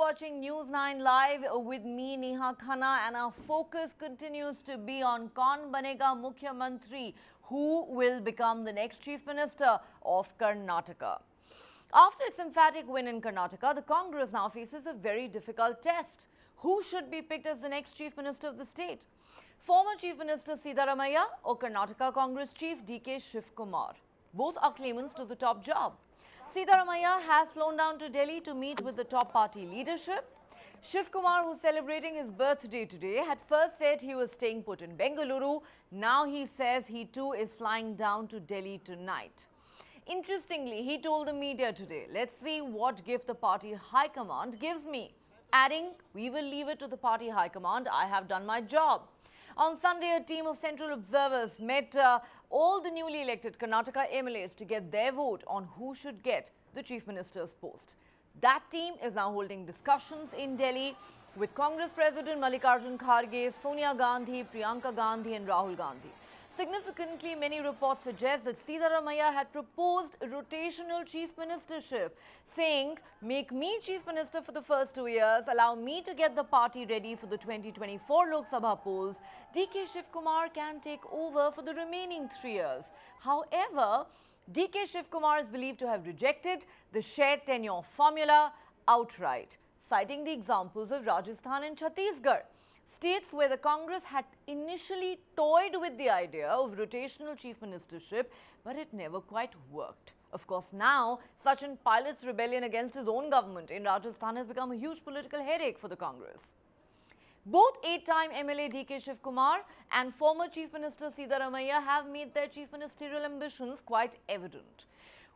watching News 9 Live with me, Neha Khanna, and our focus continues to be on Kaun Banega Mukhyamantri, who will become the next Chief Minister of Karnataka. After its emphatic win in Karnataka, the Congress now faces a very difficult test. Who should be picked as the next Chief Minister of the state? Former Chief Minister Siddaramaiah or Karnataka Congress Chief DK Shivakumar? Both are claimants to the top job. Siddaramaiah has flown down to Delhi to meet with the top party leadership. Shivakumar, who's celebrating his birthday today, had first said he was staying put in Bengaluru. Now he says he too is flying down to Delhi tonight. Interestingly, he told the media today, let's see what gift the party high command gives me. Adding, we will leave it to the party high command. I have done my job. On Sunday, a team of central observers met all the newly elected Karnataka MLAs to get their vote on who should get the Chief Minister's post. That team is now holding discussions in Delhi with Congress President Mallikarjun Kharge, Sonia Gandhi, Priyanka Gandhi and Rahul Gandhi. Significantly, many reports suggest that Siddaramaiah had proposed a rotational chief ministership, saying, make me chief minister for the first 2 years, allow me to get the party ready for the 2024 Lok Sabha polls. DK Shivakumar can take over for the remaining 3 years. However, DK Shivakumar is believed to have rejected the shared tenure formula outright, citing the examples of Rajasthan and Chhattisgarh, states where the Congress had initially toyed with the idea of rotational chief ministership, but it never quite worked. Of course, now Sachin Pilot's rebellion against his own government in Rajasthan has become a huge political headache for the Congress. Both 8-time MLA DK Shivakumar and former Chief Minister Siddaramaiah have made their chief ministerial ambitions quite evident.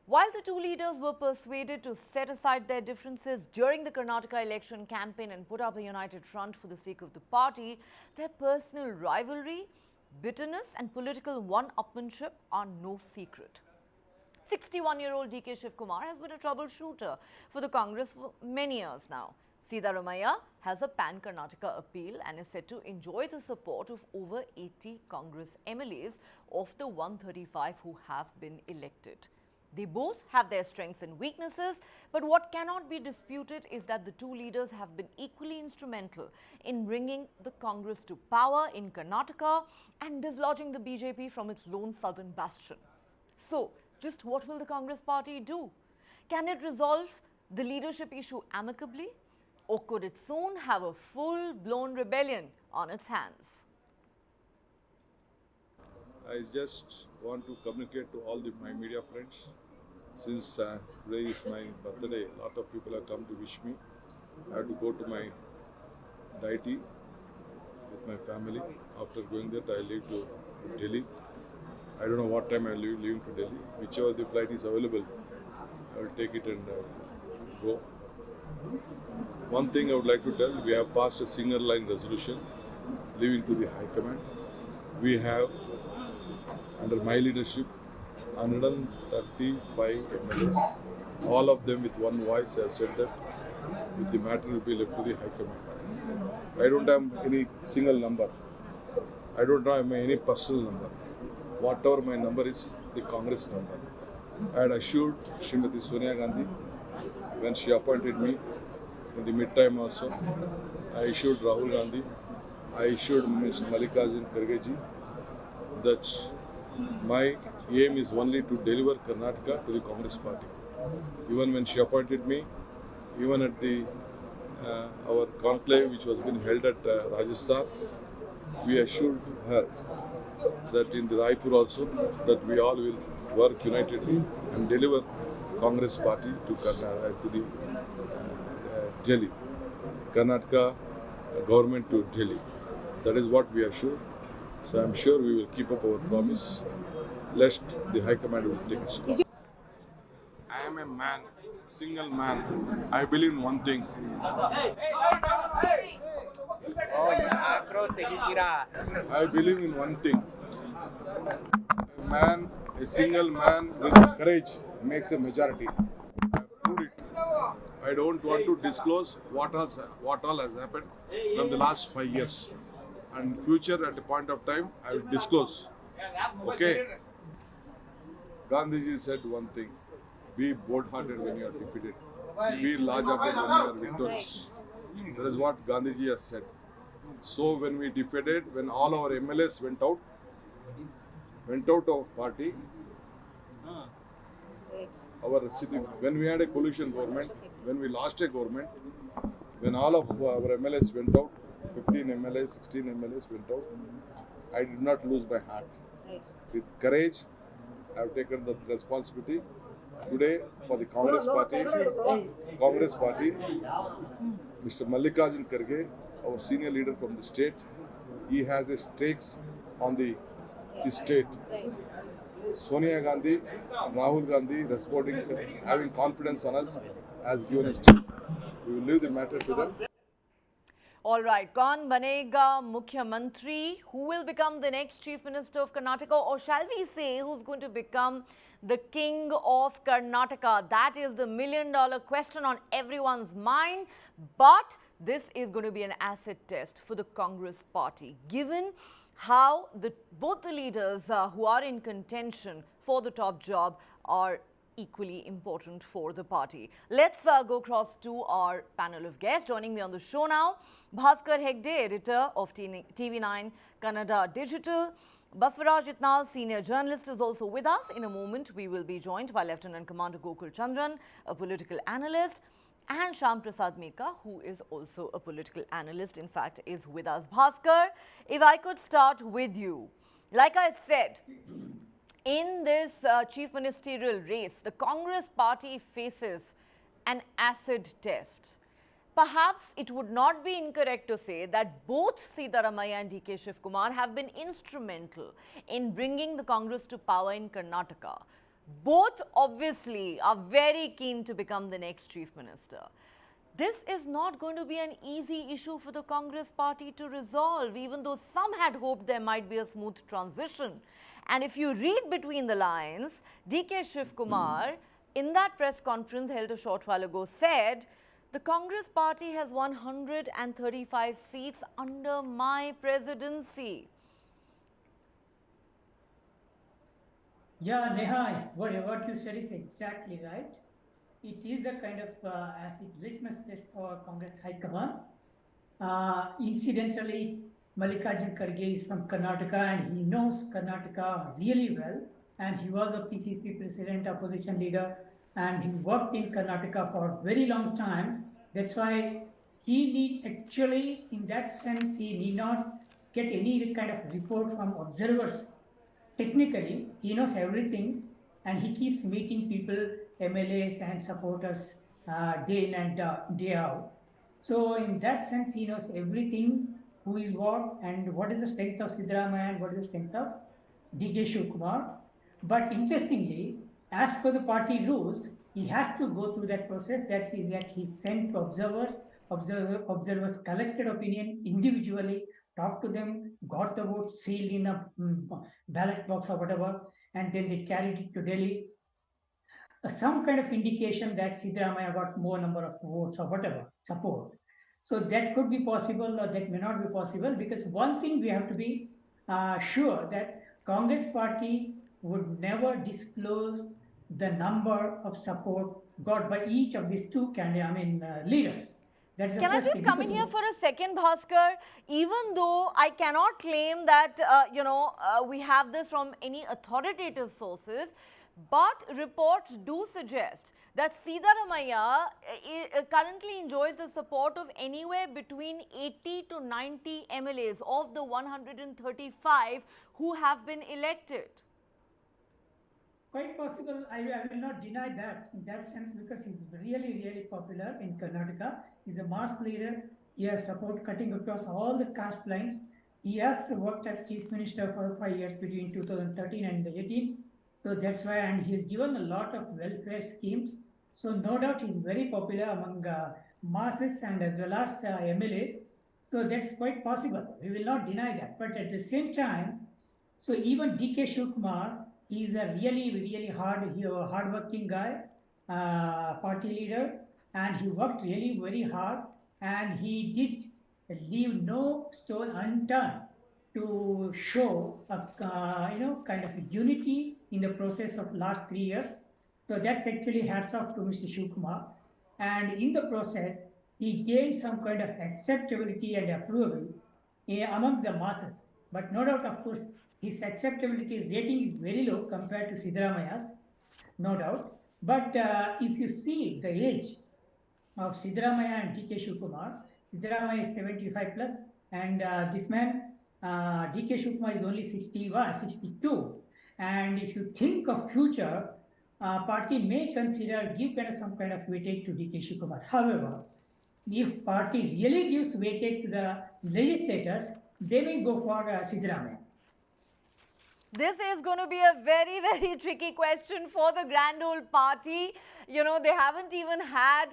While the two leaders were persuaded to set aside their differences during the Karnataka election campaign and put up a united front for the sake of the party, their personal rivalry, bitterness and political one-upmanship are no secret. 61-year-old DK Shivakumar has been a troubleshooter for the Congress for many years now. Siddaramaiah has a pan-Karnataka appeal and is said to enjoy the support of over 80 Congress MLAs of the 135 who have been elected. They both have their strengths and weaknesses, but what cannot be disputed is that the two leaders have been equally instrumental in bringing the Congress to power in Karnataka and dislodging the BJP from its lone southern bastion. So, just what will the Congress party do? Can it resolve the leadership issue amicably, or could it soon have a full-blown rebellion on its hands? I just want to communicate to all my media friends. Since today is my birthday, a lot of people have come to wish me. I have to go to my deity with my family. After going there, I leave to Delhi. I don't know what time I will be leaving to Delhi. Whichever the flight is available, I will take it and go. One thing I would like to tell, we have passed a single line resolution leaving to the High Command. We have, under my leadership, 135 MLAs, all of them with one voice have said that the matter will be left to the High Command. I don't have any single number. I don't have any personal number. Whatever my number is, the Congress number. I had assured Srimati Sonia Gandhi when she appointed me in the mid-time also. I assured Rahul Gandhi. I assured Mr. Mallikarjun Kharge that my aim is only to deliver Karnataka to the Congress party. Even when she appointed me, even at the our conclave which was being held at Rajasthan, we assured her that in the Raipur also, that we all will work unitedly and deliver Congress party to the Delhi, Karnataka government to Delhi. That is what we assured. So I am sure we will keep up our promise, lest the High Command will take its course. I am a man, single man. I believe in one thing. I believe in one thing. A single man with courage makes a majority. I proved it. I don't want to disclose what all has happened from the last 5 years. And future, at a point of time, I will disclose. Okay? Gandhiji said one thing, be bold-hearted when you are defeated. Be large-hearted when you are victorious. That is what Gandhiji has said. So when we defeated, when all our MLAs went out of party, our city, when we had a coalition government, when we lost a government, when all of our MLAs went out, 15 MLAs, 16 MLAs went out, I did not lose my heart. With courage, I have taken the responsibility. Today, for the Congress party, Mr. Mallikarjun Kharge, our senior leader from the state, he has a stakes on the state. Sonia Gandhi, Rahul Gandhi, responding, having confidence on us, has given a state. We will leave the matter to them. All right, kaun banega Mukhyamantri? Who will become the next Chief Minister of Karnataka? Or shall we say, who's going to become the King of Karnataka? That is the million-dollar question on everyone's mind. But this is going to be an acid test for the Congress party, given how both the leaders who are in contention for the top job are equally important for the party. Let's go across to our panel of guests. Joining me on the show now, Bhaskar Hegde, editor of TV9 Kannada Digital. Baswaraj Itnal, senior journalist, is also with us. In a moment, we will be joined by Lieutenant Commander Gokul Chandran, a political analyst, and Shyam Prasad Meka, who is also a political analyst, in fact, is with us. Bhaskar, if I could start with you. Like I said, in this chief ministerial race, the Congress party faces an acid test. Perhaps it would not be incorrect to say that both Siddaramaiah and DK Shivakumar have been instrumental in bringing the Congress to power in Karnataka. Both obviously are very keen to become the next chief minister. This is not going to be an easy issue for the Congress party to resolve, even though some had hoped there might be a smooth transition. And if you read between the lines, DK Shivakumar, in that press conference held a short while ago, said, the Congress party has 135 seats under my presidency. Yeah, Neha, what you said is exactly right. It is a kind of acid litmus test for Congress High Command. Incidentally, Mallikarjun Kharge is from Karnataka and he knows Karnataka really well. And he was a PCC president, opposition leader, and he worked in Karnataka for a very long time. That's why he need actually, in that sense, he need not get any kind of report from observers. Technically, he knows everything and he keeps meeting people, MLAs and supporters day in and day out. So in that sense, he knows everything, who is what and what is the strength of Siddaramaiah and what is the strength of DK Shivakumar. But interestingly, as per the party rules, he has to go through that process that he sent to observers collected opinion individually, talked to them, got the votes sealed in a ballot box or whatever, and then they carried it to Delhi. Some kind of indication that Siddaramaiah got more number of votes or whatever, support. So that could be possible or that may not be possible, because one thing we have to be sure that Congress party would never disclose the number of support got by each of these two leaders. Can I just come in here for a second, Bhaskar? Even though I cannot claim that, we have this from any authoritative sources, but reports do suggest that Siddaramaiah currently enjoys the support of anywhere between 80 to 90 MLAs of the 135 who have been elected. Quite possible. I will not deny that in that sense, because he's really, really popular in Karnataka. He's a mass leader. He has support cutting across all the caste lines. He has worked as chief minister for 5 years between 2013 and 18. So that's why, and he's given a lot of welfare schemes. So no doubt he's very popular among masses and as well as MLAs. So that's quite possible. We will not deny that. But at the same time, so even DK Shivakumar, he's a really, really hard-working guy, party leader, and he worked really very hard, and he did leave no stone unturned to show a kind of unity in the process of last 3 years. So that's actually hats off to Mr. Shivakumar. And in the process, he gained some kind of acceptability and approval among the masses. But no doubt, of course, his acceptability rating is very low compared to Siddaramaiah's, no doubt. But if you see the age of Siddaramaiah and DK Shivakumar, Siddaramaiah is 75 plus, and this man, DK Shivakumar, is only 61, 62. And if you think of future, party may consider give kind of some kind of weightage to DK Shivakumar. However, if party really gives weightage to the legislators, they may go for Siddaramaiah. This is going to be a very, very tricky question for the grand old party. You know, they haven't even had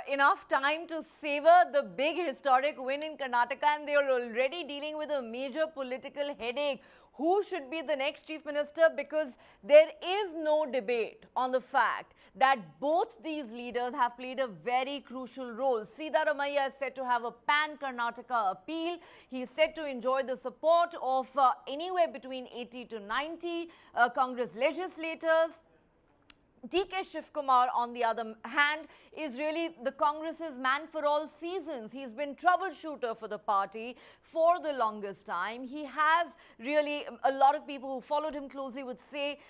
enough time to savor the big historic win in Karnataka, and they are already dealing with a major political headache. Who should be the next chief minister? Because there is no debate on the fact that both these leaders have played a very crucial role. Siddaramaiah is said to have a pan-Karnataka appeal. He is said to enjoy the support of anywhere between 80 to 90 Congress legislators. DK Shivakumar, on the other hand, is really the Congress's man for all seasons. He's been troubleshooter for the party for the longest time. He has really, a lot of people who followed him closely would say,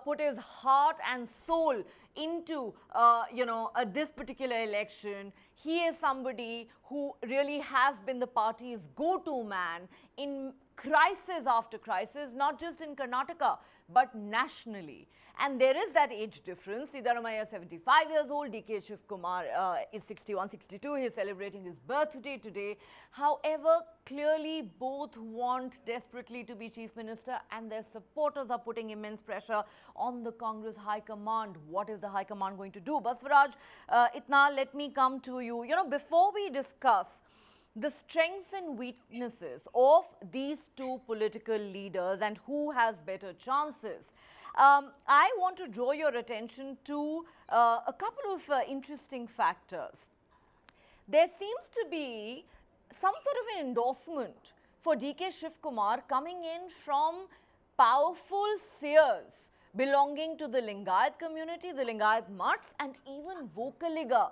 put his heart and soul into, this particular election. He is somebody who really has been the party's go-to man in crisis after crisis, not just in Karnataka, but nationally. And there is that age difference. Siddaramaiah is 75 years old, DK Shivakumar is 61, 62. He is celebrating his birthday today. However, clearly both want desperately to be chief minister, and their supporters are putting immense pressure on the Congress High Command. What is the High Command going to do? Baswaraj, Itna, let me come to you. You know, before we discuss the strengths and weaknesses of these two political leaders and who has better chances, I want to draw your attention to a couple of interesting factors. There seems to be some sort of an endorsement for DK Shivakumar coming in from powerful seers belonging to the Lingayat community, the Lingayat Mutts, and even Vocaliga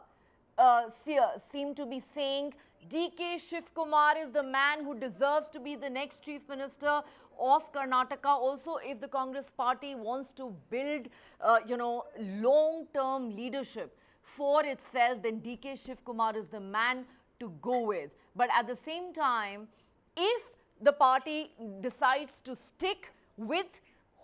seers seem to be saying DK Shivakumar is the man who deserves to be the next chief minister of Karnataka. Also, if the Congress party wants to build, long-term leadership for itself, then DK Shivakumar is the man to go with. But at the same time, if the party decides to stick with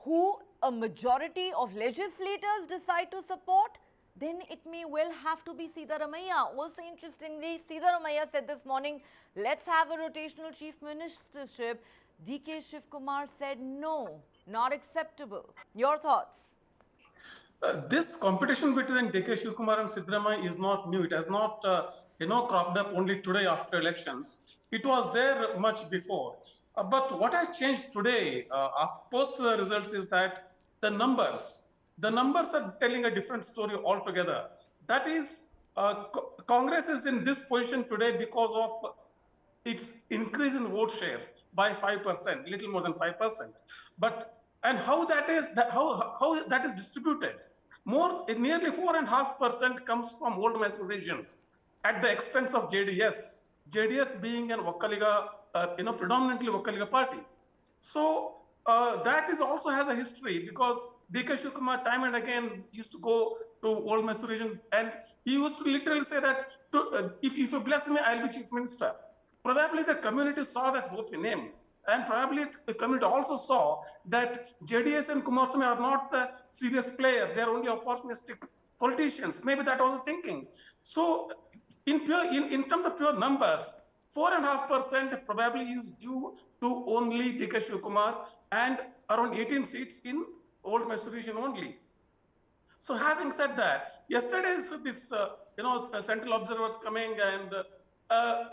who a majority of legislators decide to support, then it may well have to be Siddaramaiah. Also, interestingly, Siddaramaiah said this morning, let's have a rotational chief ministership. DK Shivakumar said no, not acceptable. Your thoughts? This competition between DK Shivakumar and Siddaramaiah is not new. It has not, cropped up only today after elections. It was there much before. But what has changed today, post the results, is that the numbers are telling a different story altogether. That is, Congress is in this position today because of its increase in vote share by 5%, little more than 5%. And how that is distributed? Nearly 4.5% comes from Old Mysore region at the expense of JDS. JDS being an Vocaliga, predominantly Vocaliga party. So that is also has a history, because DK Shivakumar time and again used to go to Old Mysore region, and he used to literally say that if you bless me, I'll be chief minister. Probably the community saw that hope in him, and probably the community also saw that JDS and Kumaraswamy are not the serious players; they are only opportunistic politicians. Maybe that was the thinking. So, in terms of pure numbers, 4.5% probably is due to only DK Shivakumar and around 18 seats in Old Mysore region only. So, having said that, yesterday's this central observers coming and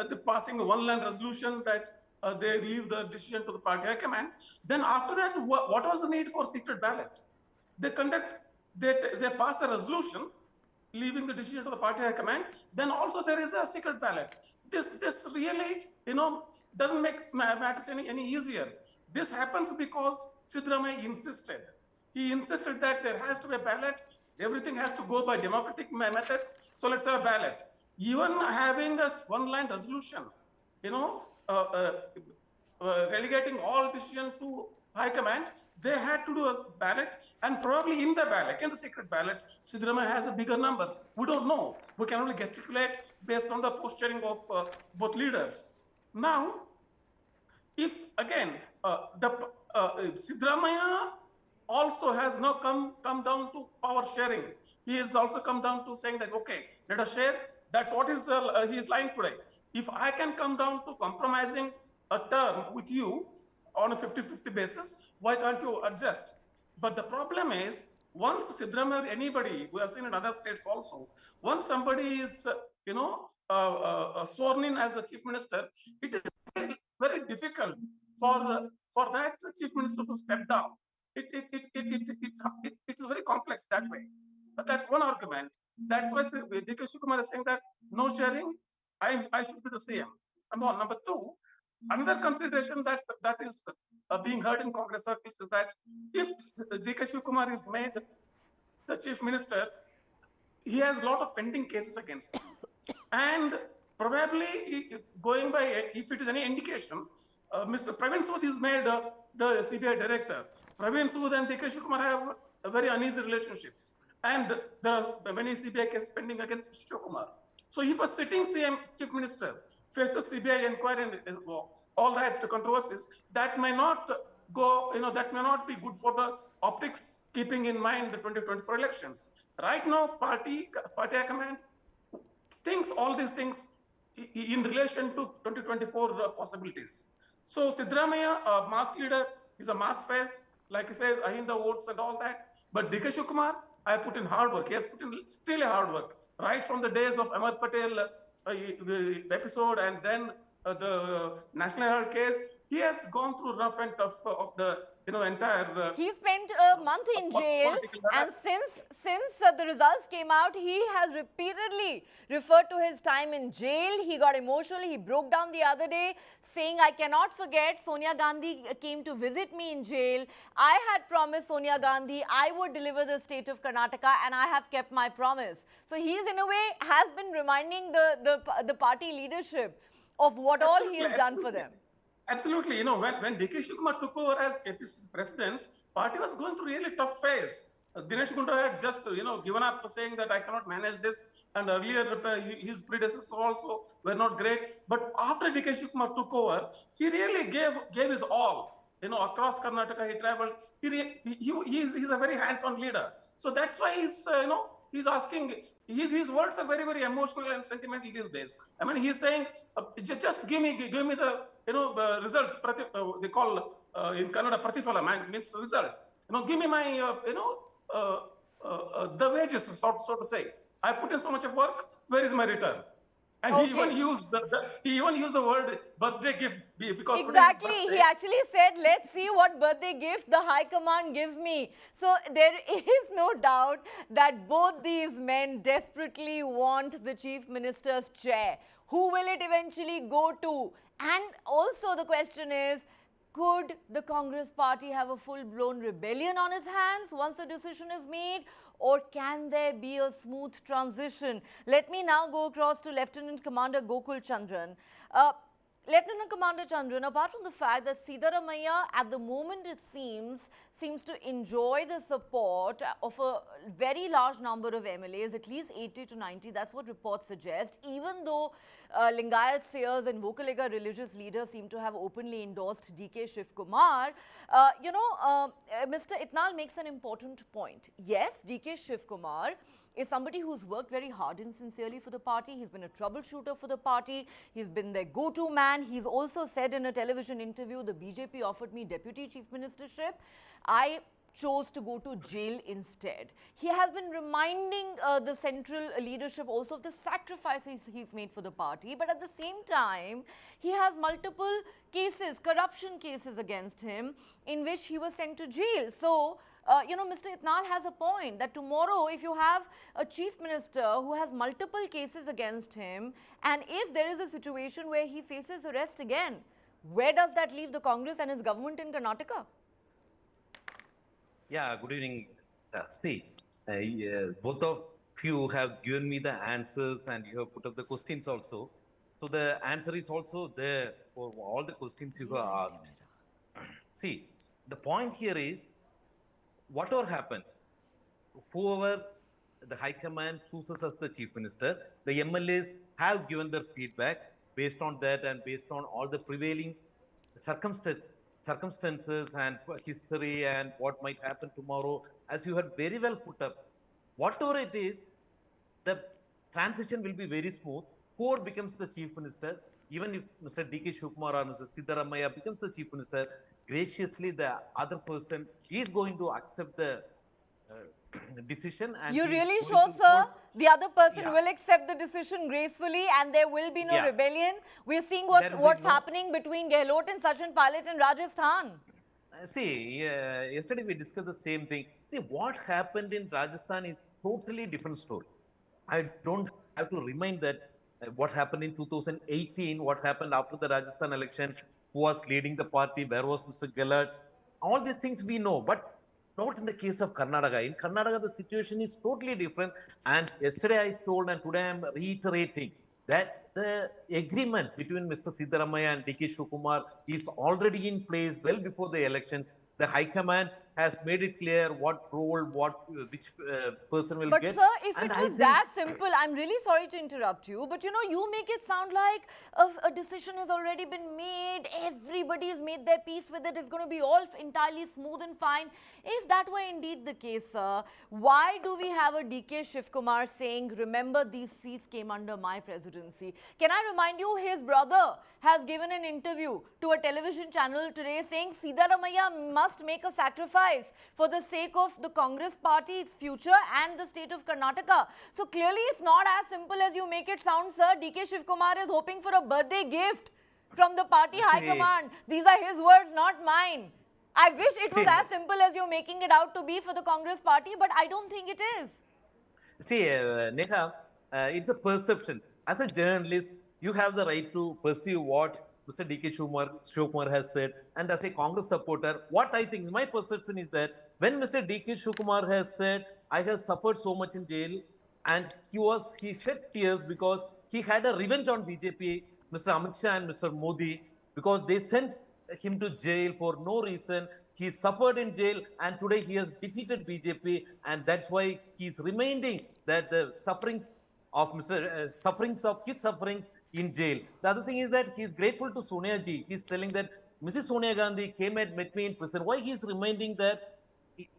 the passing one land resolution that they leave the decision to the party high command. Then after that, what was the need for secret ballot? They pass a resolution leaving the decision to the party high command. Then also there is a secret ballot. This really doesn't make matters any easier. This happens because Siddaramaiah insisted. He insisted that there has to be a ballot. Everything has to go by democratic methods. So let's have a ballot. Even having a one-line resolution, you know, relegating all decision to high command, they had to do a ballot, and probably in the ballot, in the secret ballot, Siddaramaiah has a bigger numbers. We don't know. We can only gesticulate based on the posturing of both leaders. Now, if again Siddaramaiah also has now come down to power sharing. He has also come down to saying that, okay, let us share. That's what his line today. If I can come down to compromising a term with you on a 50-50 basis, why can't you adjust? But the problem is, once Siddaramaiah or anybody, we have seen in other states also, once somebody is, sworn in as a chief minister, it is very difficult for that chief minister to step down. It's very complex that way. But that's one argument. That's why DK Shivakumar is saying that no sharing, I should be the CM. Number two, another consideration that is being heard in Congress circles is that if DK Shivakumar is made the chief minister, he has a lot of pending cases against him. And probably going by, if it is any indication, Mr. Praveen Sood is made the CBI director. Praveen Sood and DK Shivakumar have very uneasy relationships. And there are many CBI cases pending against Shivakumar. So if a sitting CM chief minister faces CBI inquiry and all that controversies, that may not go, that may not be good for the optics, keeping in mind the 2024 elections. Right now, party command thinks all these things in relation to 2024 possibilities. So Siddaramaiah, a mass leader, is a mass face, like he says, Ahinda votes and all that. But DK Shivakumar, I put in hard work. He has put in really hard work, right from the days of Ahmed Patel episode and then the National Herald case. He has gone through rough and tough of the entire. He spent a month in jail, and since the results came out, he has repeatedly referred to his time in jail. He got emotional. He broke down the other day, saying, I cannot forget, Sonia Gandhi came to visit me in jail. I had promised Sonia Gandhi I would deliver the state of Karnataka, and I have kept my promise. So he's in a way has been reminding the party leadership of what all he has done for them. Absolutely. When DK Shivakumar took over as KPCC president, party was going through really tough phase. Dinesh Gundu had just, given up, saying that I cannot manage this. And earlier, his predecessors also were not great. But after DK Shivakumar took over, he really gave his all. Across Karnataka, he traveled. He's a very hands-on leader. So that's why he's asking. His words are very, very emotional and sentimental these days. I mean, he's saying, just give me the the results. They call in Kannada pratifala, means result. Give me my the wages, so to say. I put in so much of work. Where is my return? And okay. he even used the word birthday gift because exactly he actually said, let's see what birthday gift the high command gives me. So there is no doubt that both these men desperately want the chief minister's chair. Who will it eventually go to? And also the question is, could the Congress party have a full-blown rebellion on its hands once the decision is made? Or can there be a smooth transition? Let me now go across to Lieutenant Commander Gokul Chandran. Lieutenant Commander Chandran, apart from the fact that Siddaramaiah at the moment it seems to enjoy the support of a very large number of MLAs, at least 80 to 90, that's what reports suggest, even though Lingayat Sayers and Vokalega religious leaders seem to have openly endorsed DK Shivakumar, Mr. Itnal makes an important point. Yes, DK Shivakumar is somebody who's worked very hard and sincerely for the party. He's been a troubleshooter for the party. He's been their go-to man. He's also said in a television interview, the BJP offered me deputy chief ministership. I chose to go to jail instead. He has been reminding the central leadership also of the sacrifices he's made for the party. But at the same time, he has multiple cases, corruption cases against him in which he was sent to jail. So, Mr. Itnal has a point that tomorrow, if you have a chief minister who has multiple cases against him, and if there is a situation where he faces arrest again, where does that leave the Congress and his government in Karnataka? Yeah, good evening. See, Both of you have given me the answers and you have put up the questions also. So the answer is also there for all the questions you have asked. See, the point here is whatever happens, whoever the High Command chooses as the Chief Minister, the MLAs have given their feedback based on that and based on all the prevailing circumstances and history and what might happen tomorrow, as you had very well put up. Whatever it is, the transition will be very smooth. Whoever becomes the Chief Minister, even if Mr. DK Shivakumar or Mr. Siddaramaiah becomes the Chief Minister, graciously the other person is going to accept the decision. And You he is really going sure, to sir? hold- The other person Yeah. will accept the decision gracefully and there will be no Yeah. rebellion. We're seeing There will be what's no- happening between Gehlot and Sachin Pilot in Rajasthan. See, yesterday we discussed the same thing. See, what happened in Rajasthan is totally different story. I don't have to remind that what happened in 2018, what happened after the Rajasthan election, who was leading the party, where was Mr. Gehlot, all these things we know, but not in the case of Karnataka. In Karnataka, the situation is totally different. And yesterday I told, and today I'm reiterating that the agreement between Mr. Siddaramaiah and DK Shivakumar is already in place well before the elections. The High Command has made it clear what role, which person will But get. sir, if And it I was think- that simple, I'm really sorry to interrupt you, but you know, you make it sound like a decision has already been made, everybody has made their peace with it, it's going to be all entirely smooth and fine. If that were indeed the case, sir, why do we have a DK Shivakumar saying, remember these seats came under my presidency? Can I remind you, his brother has given an interview to a television channel today saying Siddaramaiah must make a sacrifice for the sake of the Congress party, its future and the state of Karnataka. So clearly it's not as simple as you make it sound, sir. DK Shivakumar is hoping for a birthday gift from the party high command. These are his words, not mine. I wish it was as simple as you're making it out to be for the Congress party, but I don't think it is. See, Neha, it's a perception. As a journalist, you have the right to perceive what Mr. DK Shivakumar has said. And as a Congress supporter, what I think, my perception is that when Mr. DK Shivakumar has said, I have suffered so much in jail, and he shed tears because he had a revenge on BJP, Mr. Amit Shah and Mr. Modi, because they sent him to jail for no reason. He suffered in jail, and today he has defeated BJP, and that's why he's reminding that the sufferings of his sufferings in jail. The other thing is that he's grateful to Sonia ji. He's telling that Mrs. Sonia Gandhi came and met me in prison. Why he's reminding that?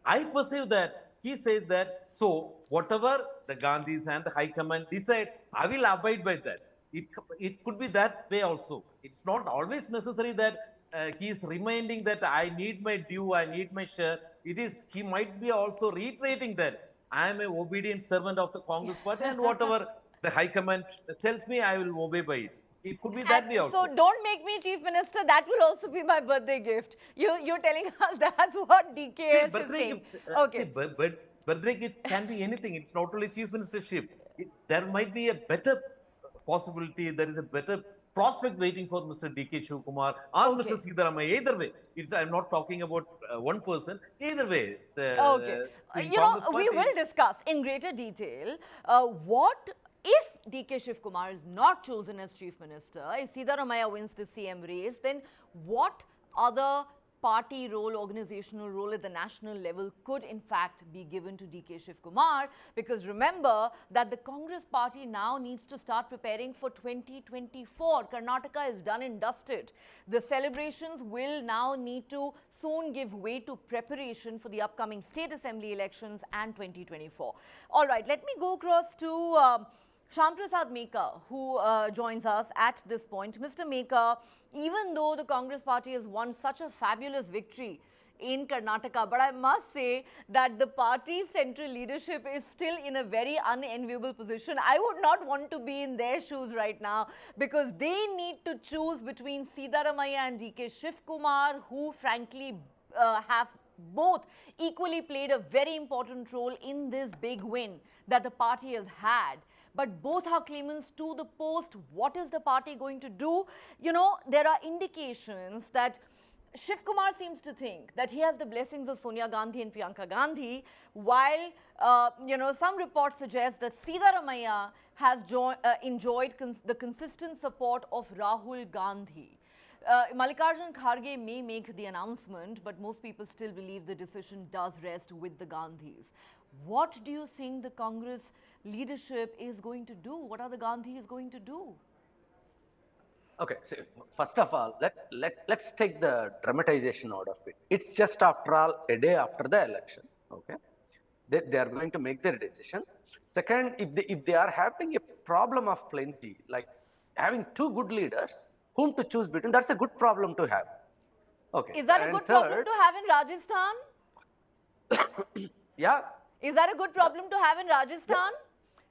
I perceive that he says that, so whatever the Gandhis and the High Command decide, I will abide by that. It could be that way also. It's not always necessary that he is reminding that I need my due, I need my share. He might be also reiterating that I am an obedient servant of the Congress party, and whatever the High Command tells me, I will obey by it. It could be that way also. So don't make me Chief Minister. That will also be my birthday gift. You're telling us that's what DK is saying. Okay. Birthday gift can be anything. It's not only Chief Ministership. There might be a better possibility. There is a better prospect waiting for Mr. DK Shivakumar or Mr. Siddaramaiah. Either way, I'm not talking about one person. Either way, we will discuss in greater detail what if DK Shivakumar is not chosen as Chief Minister, if Siddaramaiah wins the CM race, then what other party role, organizational role at the national level could in fact be given to DK Shivakumar? Because remember that the Congress party now needs to start preparing for 2024. Karnataka is done and dusted. The celebrations will now need to soon give way to preparation for the upcoming state assembly elections and 2024. All right, let me go across to Shyam Prasad Meka, who joins us at this point. Mr. Meka, even though the Congress party has won such a fabulous victory in Karnataka, but I must say that the party's central leadership is still in a very unenviable position. I would not want to be in their shoes right now because they need to choose between Siddaramaiah and DK Shivakumar, who frankly have both equally played a very important role in this big win that the party has had. But both are claimants to the post. What is the party going to do? You know, there are indications that Shivakumar seems to think that he has the blessings of Sonia Gandhi and Priyanka Gandhi, while some reports suggest that Siddaramaiah has enjoyed the consistent support of Rahul Gandhi. Mallikarjun Kharge may make the announcement, but most people still believe the decision does rest with the Gandhis. What do you think the Congress leadership is going to do? What are the Gandhis going to do? Okay, so first of all, let's take the dramatization out of it. It's just after all a day after the election. Okay, they are going to make their decision. Second, if they are having a problem of plenty, like having two good leaders whom to choose between, that's a good problem to have. Okay, Is that a good problem to have in Rajasthan? Yeah. Is that a good problem to have in Rajasthan?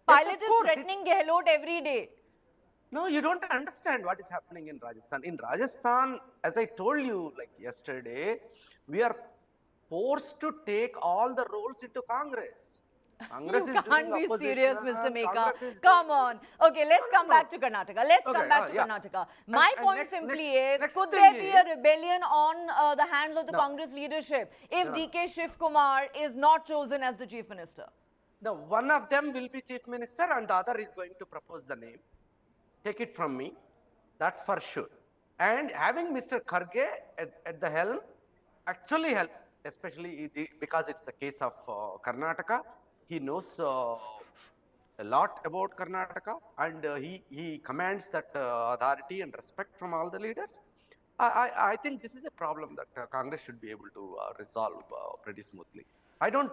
Pilot is threatening Gehlot every day. No, you don't understand what is happening in Rajasthan. In Rajasthan, as I told you like yesterday, we are forced to take all the roles into Congress. Congress You is can't doing be opposition, serious, Mr. Meka. Congress is Come doing- on. Okay, let's come back to Karnataka. Let's come back to yeah. Karnataka. My And point simply is, next could thing there be a is- rebellion on the hands of the No. Congress leadership if No. DK Shivakumar is not chosen as the chief minister? No, one of them will be chief minister and the other is going to propose the name. Take it from me. That's for sure. And having Mr. Kharge at the helm actually helps, especially because it's the case of Karnataka. He knows a lot about Karnataka and he commands that authority and respect from all the leaders. I think this is a problem that Congress should be able to resolve pretty smoothly. I don't,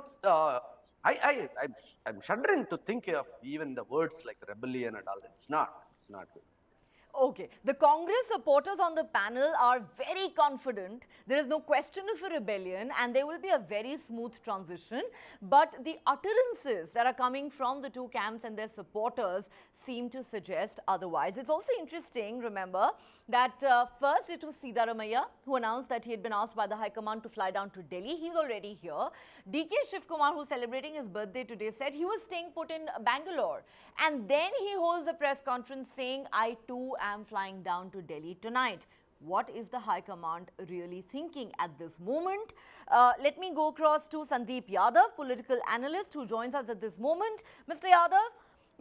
I'm shuddering to think of even the words like rebellion and all that. It's not good. Okay, the Congress supporters on the panel are very confident. There is no question of a rebellion and there will be a very smooth transition. But the utterances that are coming from the two camps and their supporters seem to suggest otherwise. It's also interesting, remember, that first it was Siddaramaiah who announced that he had been asked by the High Command to fly down to Delhi. He's already here. DK Shivakumar, who's celebrating his birthday today, said he was staying put in Bangalore. And then he holds a press conference saying, I too am flying down to Delhi tonight. What is the High Command really thinking at this moment? Let me go across to Sandeep Yadav, political analyst who joins us at this moment. Mr. Yadav,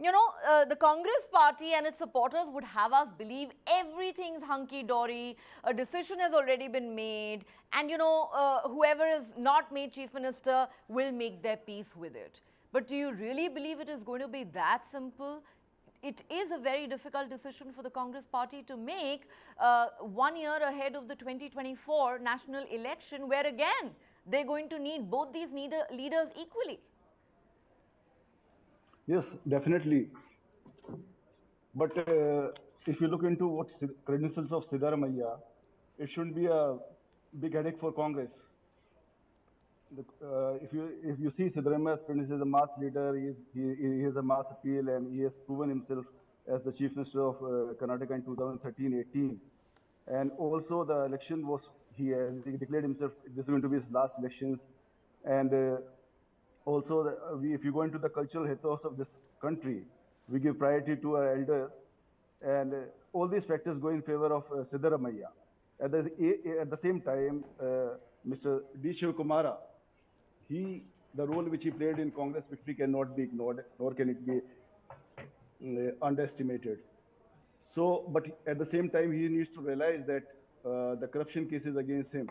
you know, the Congress party and its supporters would have us believe everything's hunky-dory, a decision has already been made, and whoever is not made chief minister will make their peace with it. But do you really believe it is going to be that simple? It is a very difficult decision for the Congress party to make 1 year ahead of the 2024 national election, where again, they're going to need both these leaders equally. Yes, definitely. But if you look into what credentials of Siddaramaiah, it shouldn't be a big headache for Congress. If you see Siddaramaiah's credentials as a mass leader, he has a mass appeal and he has proven himself as the Chief Minister of Karnataka in 2013-18. And also the election was, he declared himself, this is going to be his last elections. And also, if you go into the cultural ethos of this country, we give priority to our elders, and all these factors go in favor of Siddaramaiah. At the same time, Mr. D. Shivakumar, the role which he played in Congress victory cannot be ignored, nor can it be underestimated. So, but at the same time, he needs to realize that the corruption cases against him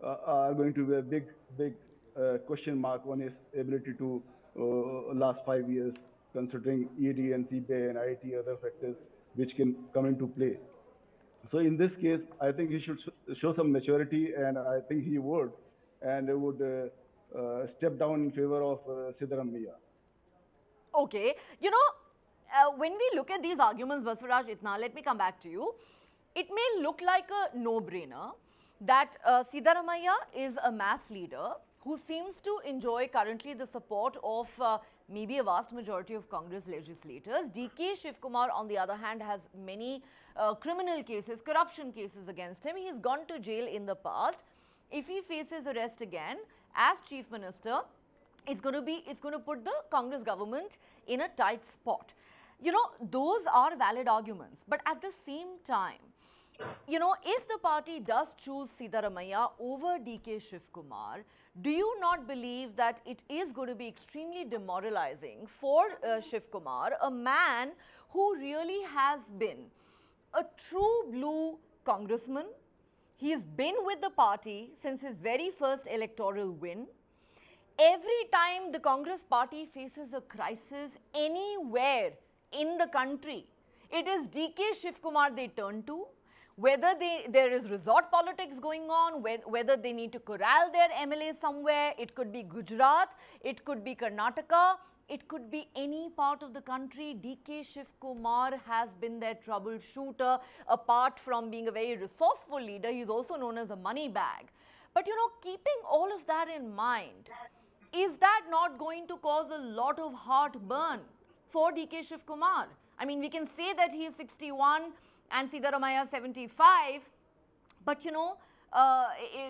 are going to be a big question mark on his ability to last 5 years, considering ED and CBI and IT, other factors which can come into play. So in this case, I think he should show some maturity, and I think he would step down in favor of Siddaramaiah. Okay, when we look at these arguments, Baswaraj Itna, let me come back to you. It may look like a no-brainer that Siddaramaiah is a mass leader who seems to enjoy currently the support of maybe a vast majority of Congress legislators. DK Shivakumar, on the other hand, has many criminal cases, corruption cases against him. He's gone to jail in the past. If he faces arrest again as chief minister, it's going to put the Congress government in a tight spot. Those are valid arguments. But at the same time, you know, if the party does choose Siddaramaiah over DK Shivakumar, do you not believe that it is going to be extremely demoralizing for Shivakumar, a man who really has been a true blue congressman? He's been with the party since his very first electoral win. Every time the Congress party faces a crisis anywhere in the country, it is DK Shivakumar they turn to. Whether there is resort politics going on, whether they need to corral their MLA somewhere, it could be Gujarat, it could be Karnataka, it could be any part of the country. DK Shivakumar has been their troubleshooter. Apart from being a very resourceful leader, he's also known as a money bag. But you know, keeping all of that in mind, is that not going to cause a lot of heartburn for DK Shivakumar? I mean, we can say that he is 61 and Siddaramaiah 75, but you know,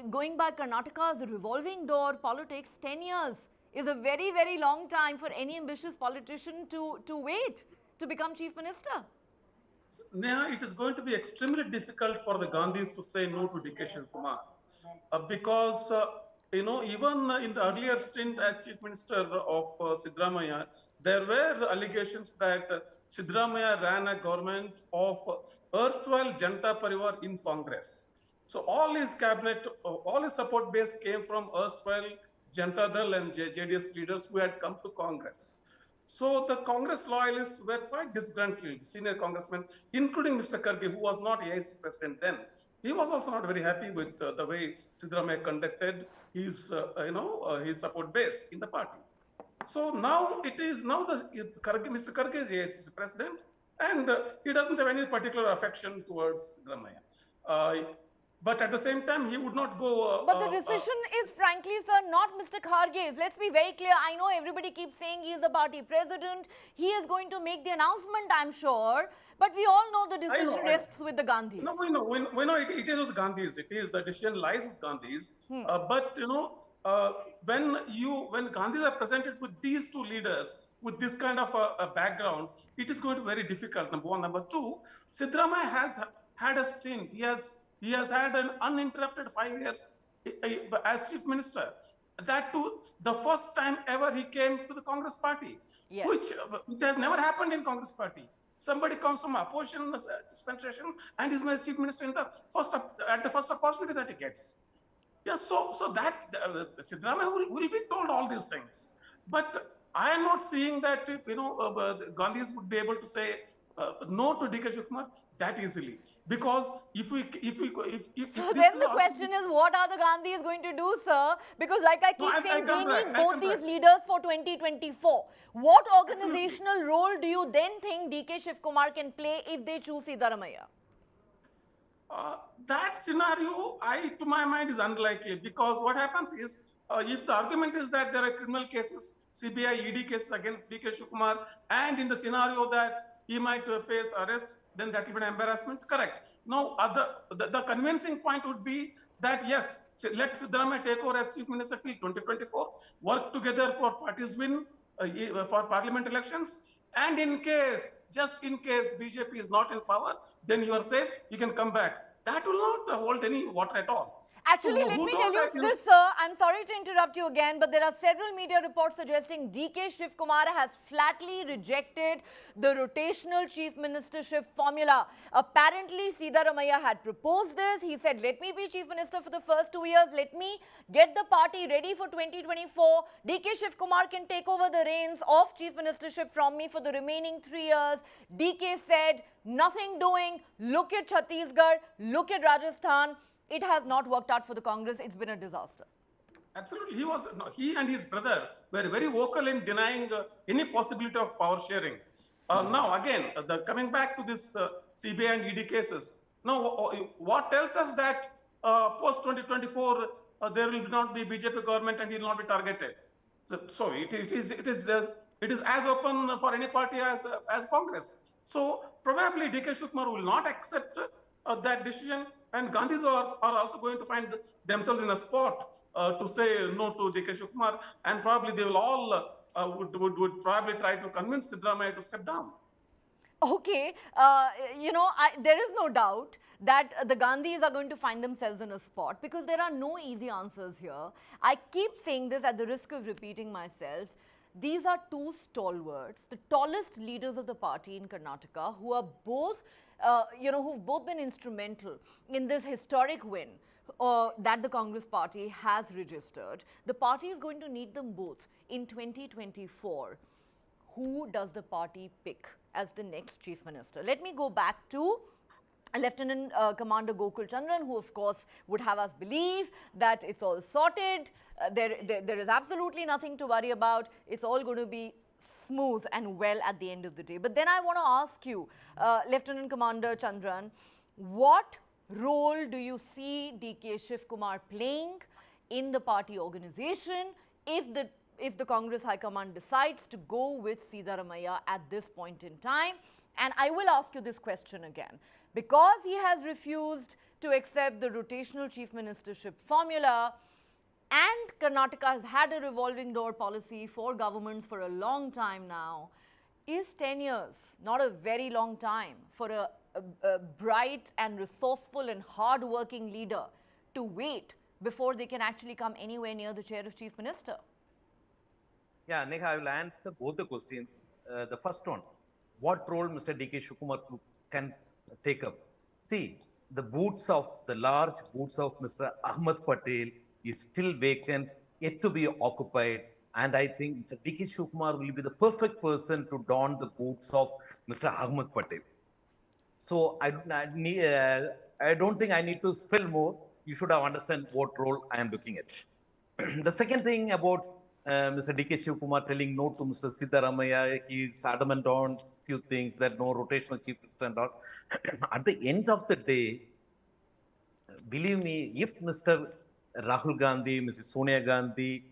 going by Karnataka's revolving door politics, 10 years is a very, very long time for any ambitious politician to wait to become Chief Minister. Neha, it is going to be extremely difficult for the Gandhis to say no to DK Shivakumar because you know, even in the earlier stint as Chief Minister of Siddaramaiah, there were allegations that Siddaramaiah ran a government of erstwhile Janata Parivar in Congress. So all his cabinet, all his support base came from erstwhile Janata Dal and JDS leaders who had come to Congress. So the Congress loyalists were quite disgruntled, senior congressmen, including Mr. Karge, who was not AIC president then. He was also not very happy with the way Siddaramaiah conducted his, his support base in the party. So now it is now Mr. Karge is AIC president, and he doesn't have any particular affection towards Siddaramaiah. But at the same time, he would not go. But the decision is, frankly, sir, not Mr. Kharge's. Let's be very clear. I know everybody keeps saying he is the party president. He is going to make the announcement, I'm sure. But we all know the decision rests with the Gandhis. No, we know it is with the Gandhis. It is, the decision lies with Gandhis. But you know, when Gandhis are presented with these two leaders with this kind of a background, it is going to be very difficult. Number one. Number two, Siddaramaiah has had a stint. He has had an uninterrupted 5 years as Chief Minister. That too, the first time ever he came to the Congress party, which has never happened in Congress party. Somebody comes from opposition dispensation and is my Chief Minister in at the first opportunity that he gets. Yes, so that Siddaramaiah will be told all these things. But I am not seeing that Gandhis would be able to say no to DK Shivakumar that easily, because if then the question is, what are the Gandhis going to do, sir? Because like I keep saying, we need both these leaders for 2024. What organizational role do you then think DK Shivakumar can play if they choose Siddaramaiah? That scenario, to my mind, is unlikely, because what happens is, if the argument is that there are criminal cases, CBI, ED cases against DK Shivakumar, and in the scenario that he might face arrest, then that will be an embarrassment. Correct. Now, the convincing point would be that yes, let Siddaramaiah take over as Chief Minister till 2024, work together for parties win for parliament elections, and just in case BJP is not in power, then you are safe, you can come back. That will not hold any water at all. Actually, let me tell you this, sir. I'm sorry to interrupt you again, but there are several media reports suggesting DK Shivakumar has flatly rejected the rotational chief ministership formula. Apparently, Siddaramaiah had proposed this. He said, let me be chief minister for the first 2 years. Let me get the party ready for 2024. DK Shivakumar can take over the reins of chief ministership from me for the remaining 3 years. DK said, nothing doing. Look at Chhattisgarh. Look at Rajasthan. It has not worked out for the Congress. It's been a disaster. Absolutely. He and his brother were very vocal in denying any possibility of power sharing. Now, again, coming back to this CBI and ED cases. Now, what tells us that post 2024 there will not be BJP government and he will not be targeted? So it is as open for any party as Congress. So probably DK Shivakumar will not accept that decision, and Gandhis are also going to find themselves in a spot to say no to DK Shivakumar, and probably they will all would probably try to convince Siddaramaiah to step down. Okay, there is no doubt that the Gandhis are going to find themselves in a spot because there are no easy answers here. I keep saying this at the risk of repeating myself. These are two stalwarts, the tallest leaders of the party in Karnataka, who are both, who've both been instrumental in this historic win that the Congress party has registered. The party is going to need them both in 2024. Who does the party pick as the next chief minister? Let me go back to Lieutenant Commander Gokul Chandran, who of course would have us believe that it's all sorted. There is absolutely nothing to worry about. It's all going to be smooth and well at the end of the day. But then I want to ask you, Lieutenant Commander Chandran, what role do you see DK Shivakumar playing in the party organization if the Congress High Command decides to go with Siddaramaiah at this point in time? And I will ask you this question again. Because he has refused to accept the rotational chief ministership formula, and Karnataka has had a revolving door policy for governments for a long time now, is 10 years not a very long time for a bright and resourceful and hard-working leader to wait before they can actually come anywhere near the chair of chief minister? Yeah, Neha, I will answer both the questions. The first one, what role Mr. DK Shivakumar can take up? See, the large boots of Mr. Ahmed Patel is still vacant, yet to be occupied. And I think Mr. DK Shivakumar will be the perfect person to don the boots of Mr. Ahmed Patel. So I don't think I need to spill more. You should have understand what role I am looking at. The second thing about Mr. DK Shivakumar telling no to Mr. Siddaramaiah, he's adamant on few things, that no rotational chief minister and all. At the end of the day, believe me, if Mr. Rahul Gandhi, Mrs. Sonia Gandhi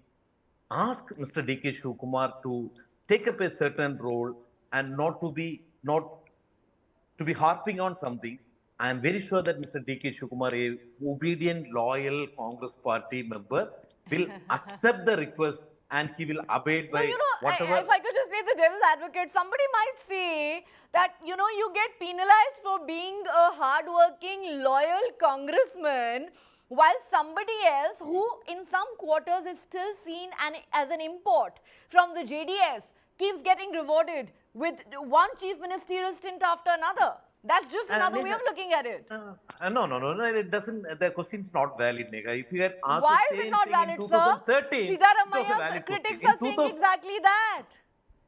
ask Mr. DK Shivakumar to take up a certain role and not to be harping on something, I am very sure that Mr. DK Shivakumar, a obedient, loyal Congress party member, will accept the request and he will abide by whatever. If I could just play the devil's advocate, somebody might say that, you get penalized for being a hard-working, loyal congressman, while somebody else who in some quarters is still seen as an import from the JDS keeps getting rewarded with one chief ministerial stint after another. That's just another way of looking at it. No, it doesn't. The question is not valid, Neha. If you had asked Why the is same it not thing valid, in sir? 2013, Siddaramaiah's critics are saying exactly that.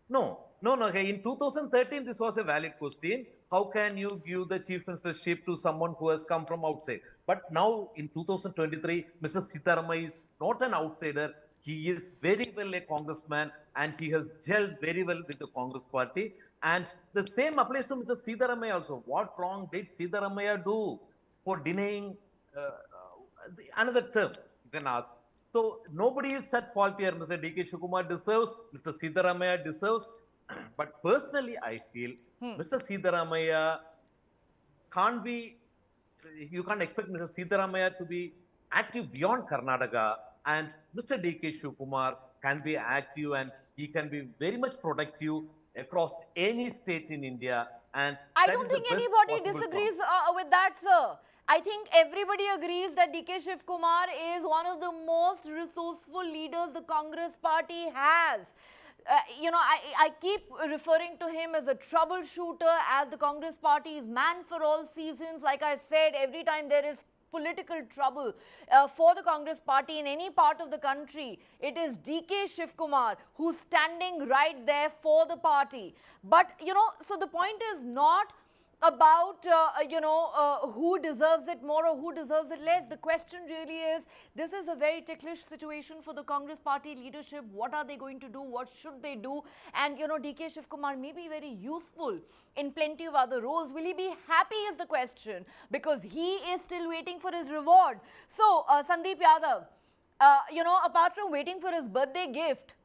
No. In 2013, this was a valid question. How can you give the chief ministership to someone who has come from outside? But now in 2023, Mr. Siddaramaiah is not an outsider. He is very well a congressman and he has gelled very well with the Congress party. And the same applies to Mr. Siddaramaiah also. What wrong did Siddaramaiah do for denying another term, you can ask. So nobody is at fault here. Mr. DK Shivakumar deserves, Mr. Siddaramaiah deserves. But personally, I feel Mr. Siddaramaiah you can't expect Mr. Siddaramaiah to be active beyond Karnataka, and Mr. DK Shivakumar can be active and he can be very much productive across any state in India. And I don't think anybody disagrees with that, sir. I think everybody agrees that DK Shivakumar is one of the most resourceful leaders the Congress party has. I keep referring to him as a troubleshooter, as the Congress party's man for all seasons. Like I said, every time there is political trouble for the Congress party in any part of the country, it is DK Shivakumar who's standing right there for the party. But, so the point is not about, who deserves it more or who deserves it less. The question really is, this is a very ticklish situation for the Congress party leadership. What are they going to do? What should they do? And, DK Shivakumar may be very useful in plenty of other roles. Will he be happy is the question, because he is still waiting for his reward. So, Sandeep Yadav, apart from waiting for his birthday gift,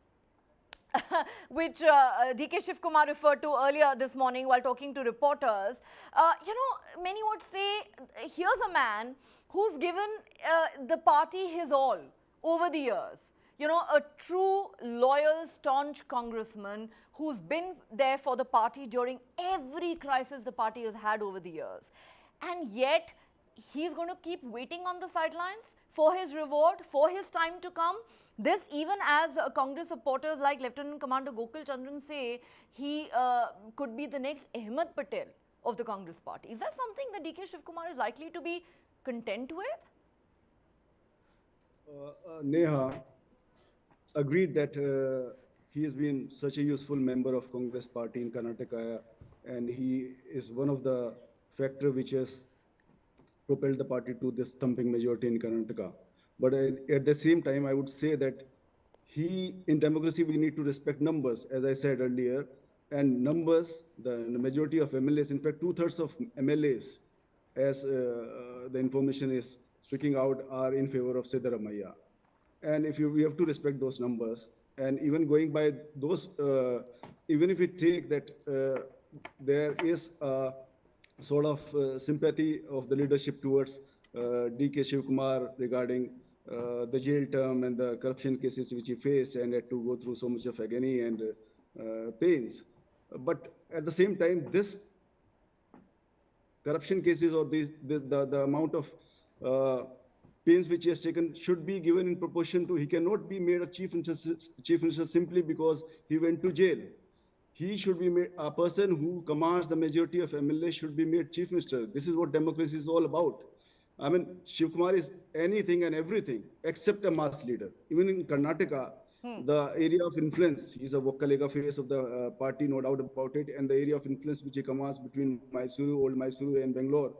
which DK Shivakumar referred to earlier this morning while talking to reporters, many would say, here's a man who's given the party his all over the years. you know, a true, loyal, staunch congressman who's been there for the party during every crisis the party has had over the years. And yet, he's going to keep waiting on the sidelines for his reward, for his time to come. This, even as Congress supporters like Lieutenant Commander Gokul Chandran say, he could be the next Ahmed Patel of the Congress party. Is that something that DK Shivakumar is likely to be content with? Neha agreed that he has been such a useful member of Congress party in Karnataka, and he is one of the factor which has propelled the party to this thumping majority in Karnataka. But at the same time, I would say that in democracy, we need to respect numbers, as I said earlier, and numbers, the majority of MLAs, in fact, 2/3 of MLAs, as the information is speaking out, are in favor of Siddaramaiah. And we have to respect those numbers. And even going by those, even if we take that there is a sort of sympathy of the leadership towards DK Shivakumar regarding the jail term and the corruption cases which he faced and had to go through so much of agony and pains. But at the same time, this corruption cases or the amount of pains which he has taken should be given in proportion to, he cannot be made a chief minister simply because he went to jail. He should be made, a person who commands the majority of MLA should be made chief minister. This is what democracy is all about. I mean, Shivakumar is anything and everything except a mass leader. Even in Karnataka, the area of influence, he's a Vokalega face of the party, no doubt about it, and the area of influence which he commands between Mysuru, Old Mysuru and Bangalore.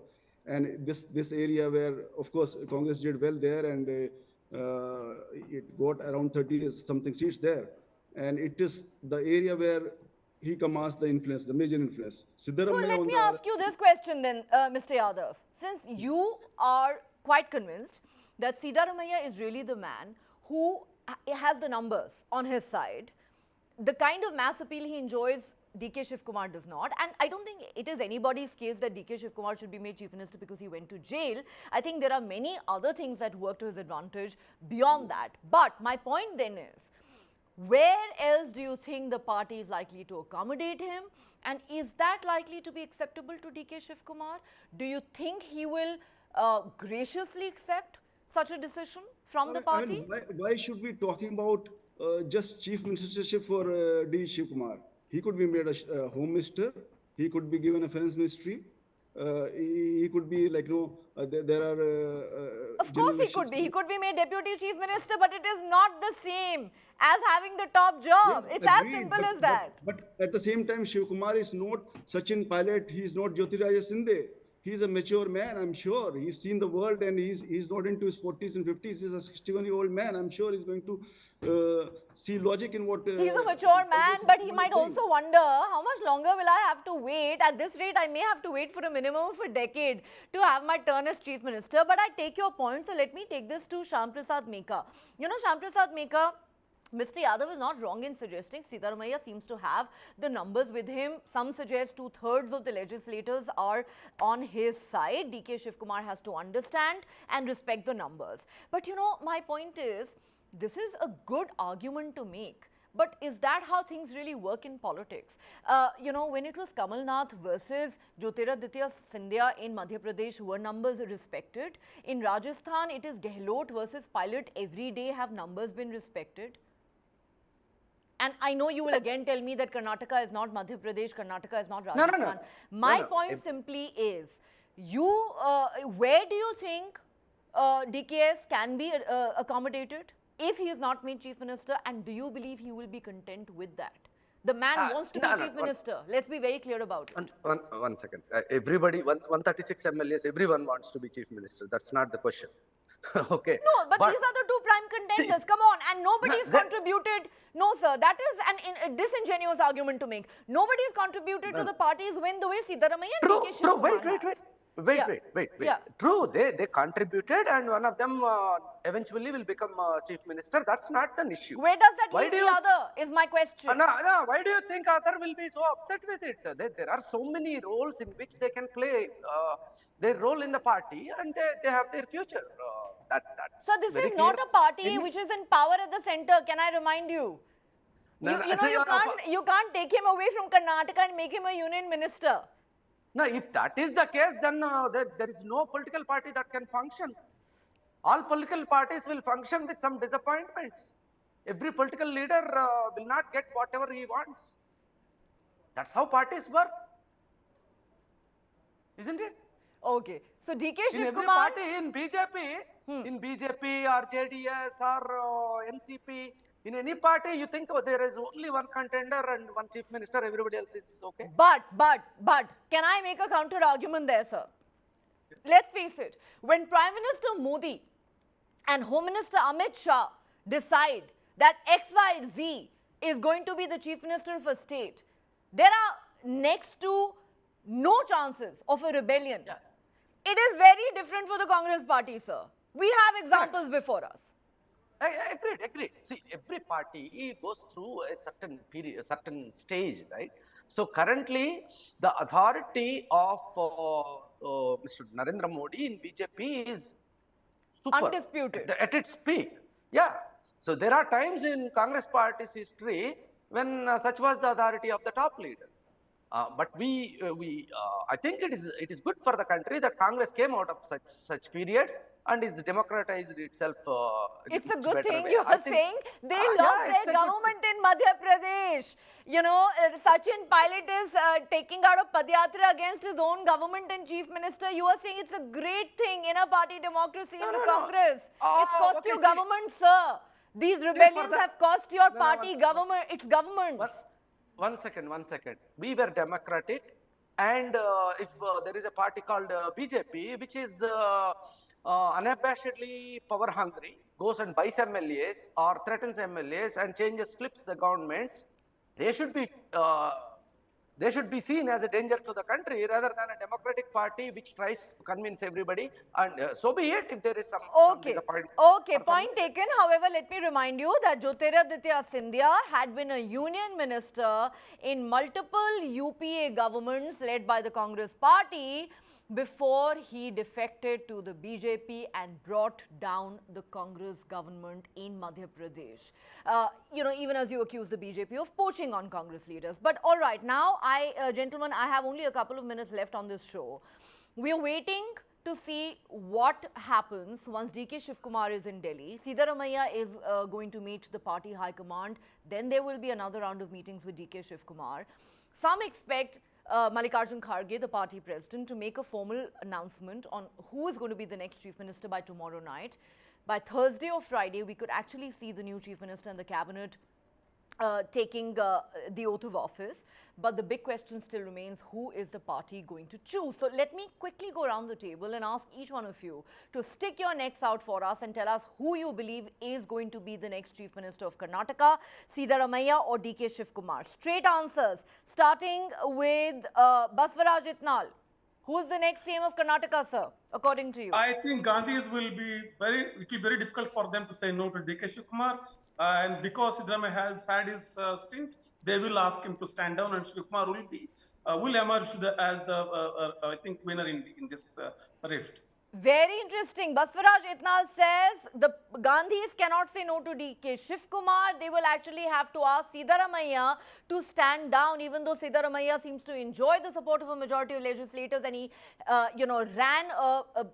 And this area where, of course, Congress did well there, and it got around 30 something seats there. And it is the area where he commands the influence, the major influence. So let me ask you this question then, Mr. Yadav. Since you are quite convinced that Siddaramaiah is really the man who has the numbers on his side, the kind of mass appeal he enjoys, DK Shivakumar does not. And I don't think it is anybody's case that DK Shivakumar should be made chief minister because he went to jail. I think there are many other things that work to his advantage beyond that. But my point then is, where else do you think the party is likely to accommodate him? And is that likely to be acceptable to DK Shivakumar? Do you think he will graciously accept such a decision from the party? I mean, why should we talking about just chief ministership for D. Shivakumar? He could be made a home minister. He could be given a finance ministry. He could be like, there are... of course he could be. He could be made deputy chief minister, but it is not the same as having the top job. Yes, it's agreed, as simple as that. But at the same time, Shivakumar is not Sachin Pilot. He is not Jyotiraja Sindhe. He's a mature man, I'm sure. He's seen the world and he's not into his 40s and 50s. He's a 61-year-old man. I'm sure he's going to see logic in what... he's a mature man, but he might also wonder, how much longer will I have to wait? At this rate, I may have to wait for a minimum of a decade to have my turn as chief minister. But I take your point, so let me take this to Shyam Prasad Meka. You know, Shyam Prasad Meka, Mr. Yadav is not wrong in suggesting Siddaramaiah seems to have the numbers with him. Some suggest 2/3 of the legislators are on his side. DK Shivakumar has to understand and respect the numbers. But you know, my point is, this is a good argument to make. But is that how things really work in politics? You know, when it was Kamal Nath versus Jyotiraditya Scindia in Madhya Pradesh, were numbers respected? In Rajasthan, it is Gehlot versus Pilot. Every day have numbers been respected? And I know you will again tell me that Karnataka is not Madhya Pradesh, Karnataka is not Rajasthan. No. My point simply is, where do you think DKS can be accommodated if he is not made chief minister, and do you believe he will be content with that? The man wants to be chief minister. Let's be very clear about it. One second. Everybody, 136 MLAs, everyone wants to be chief minister. That's not the question. Okay. No, but these are the two prime contenders. Come on. And nobody has contributed. No, sir. That is a disingenuous argument to make. Nobody has contributed to the party's win the way Siddaramaiah and DK Shivakumar Wait. Yeah. True, they contributed, and one of them eventually will become chief minister. That's not an issue. Where does that leave the other, is my question. No, why do you think other will be so upset with it? There are so many roles in which they can play their role in the party, and they have their future. That's So this very is not clear. a party which is in power at the center, can I remind you? No, You, no, you so know, you're you can't take him away from Karnataka and make him a union minister. No, if that is the case, then there is no political party that can function. All political parties will function with some disappointments. Every political leader will not get whatever he wants. That's how parties work, isn't it? Okay, so DK In every Shivakumar. party, in BJP or JDS or NCP, in any party, you think, oh, there is only one contender and one chief minister, everybody else is okay. But, can I make a counter argument there, sir? Let's face it, when Prime Minister Modi and Home Minister Amit Shah decide that XYZ is going to be the Chief Minister of a state, there are next to no chances of a rebellion. Yeah. It is very different for the Congress party, sir. We have examples before us. I agreed. See, every party goes through a certain period, a certain stage, right? So currently, the authority of Mr. Narendra Modi in BJP is super. Undisputed. At its peak. Yeah. So there are times in Congress party's history when such was the authority of the top leader. But I think it is good for the country that Congress came out of such periods and is democratized itself. It's a good thing way. you are saying. They lost their government in Madhya Pradesh. You know, Sachin Pilot is taking out a Padyatra against his own government and chief minister. You are saying it's a great thing in a party democracy in the Congress. It's cost you government, sir. These rebellions have cost your party government, its government. One second. We were democratic, and if there is a party called BJP, which is unabashedly power hungry, goes and buys MLAs or threatens MLAs and flips the government, they should be seen as a danger to the country rather than a democratic party which tries to convince everybody. And so be it if there is some disappointment. Okay, point taken. However, let me remind you that Jyotiraditya Scindia had been a union minister in multiple UPA governments led by the Congress party before he defected to the BJP and brought down the Congress government in Madhya Pradesh. You know, even as you accuse the BJP of poaching on Congress leaders. But all right, now gentlemen, I have only a couple of minutes left on this show. We are waiting to see what happens once DK Shivakumar is in Delhi. Siddaramaiah is going to meet the party high command. Then there will be another round of meetings with DK Shivakumar. Some expect Mallikarjun Kharge, the party president, to make a formal announcement on who is going to be the next chief minister by tomorrow night. By Thursday or Friday, we could actually see the new chief minister and the cabinet taking the oath of office. But the big question still remains, who is the party going to choose? So let me quickly go around the table and ask each one of you to stick your necks out for us and tell us who you believe is going to be the next chief minister of Karnataka, Siddaramaiah or DK Shivakumar. Straight answers, starting with Baswaraj Itnal. Who is the next CM of Karnataka, sir, according to you? I think Gandhis it will be very difficult for them to say no to DK Shivakumar. And because Siddaramaiah has had his stint, they will ask him to stand down, and Shivakumar will emerge as the I think winner in this rift. Very interesting. Baswaraj Itnal says the Gandhis cannot say no to DK Shivakumar. They will actually have to ask Siddaramaiah to stand down, even though Siddaramaiah seems to enjoy the support of a majority of legislators, and he, ran a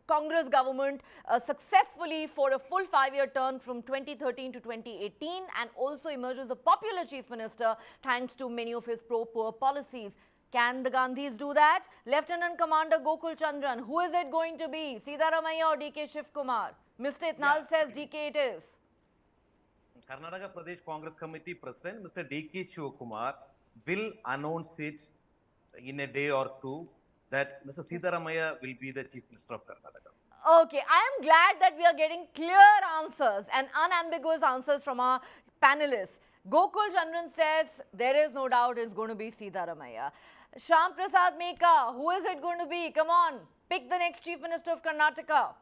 Congress government successfully for a full 5-year term from 2013 to 2018, and also emerged as a popular chief minister thanks to many of his pro-poor policies. Can the Gandhis do that? Lieutenant Commander Gokul Chandran, who is it going to be? Siddaramaiah or DK Shivakumar? Mr. Itnal says DK it is. Karnataka Pradesh Congress Committee President, Mr. DK Shivakumar, will announce it in a day or two that Mr. Siddaramaiah will be the Chief Minister of Karnataka. Okay, I am glad that we are getting clear answers and unambiguous answers from our panelists. Gokul Chandran says there is no doubt it's going to be Siddaramaiah. Shyam Prasad Meka, who is it going to be? Come on, pick the next Chief Minister of Karnataka.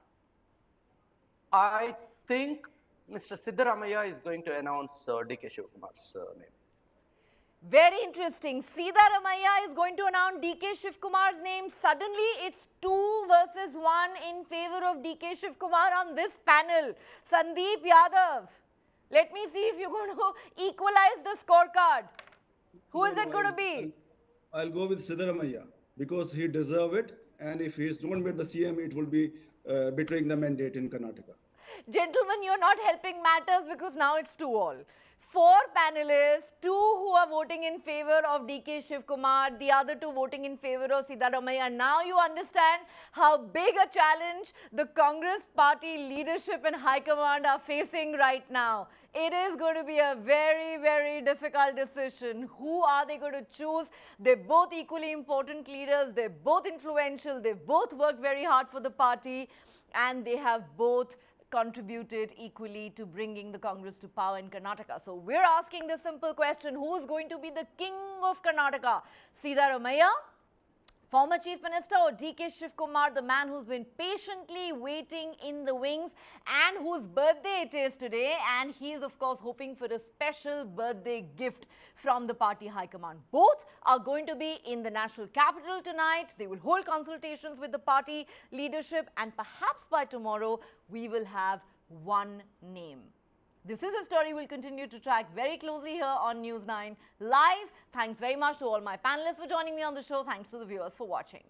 I think Mr. Siddaramaiah is going to announce DK Shivakumar's name. Very interesting. Siddaramaiah is going to announce DK Shivakumar's name. Suddenly, it's 2 versus 1 in favor of DK Shivakumar on this panel. Sandeep Yadav, let me see if you're going to equalize the scorecard. Who is it going to be? I'll go with Siddaramaiah because he deserves it. And if he's not made the CM, it will be betraying the mandate in Karnataka. Gentlemen, you're not helping matters because now it's 2-all. 4 panelists, 2 who are voting in favor of DK Shivakumar, the other 2 voting in favor of Siddaramaiah. Now you understand how big a challenge the Congress party leadership and High Command are facing right now. It is going to be a very, very difficult decision. Who are they going to choose? They're both equally important leaders. They're both influential. They've both worked very hard for the party. And they have both contributed equally to bringing the Congress to power in Karnataka. So we're asking the simple question, who's going to be the king of Karnataka? Siddaramaiah, former Chief Minister, or DK Shivakumar, the man who's been patiently waiting in the wings and whose birthday it is today, and he is of course hoping for a special birthday gift from the party high command. Both are going to be in the national capital tonight. They will hold consultations with the party leadership, and perhaps by tomorrow we will have one name. This is a story we'll continue to track very closely here on News 9 Live. Thanks very much to all my panelists for joining me on the show. Thanks to the viewers for watching.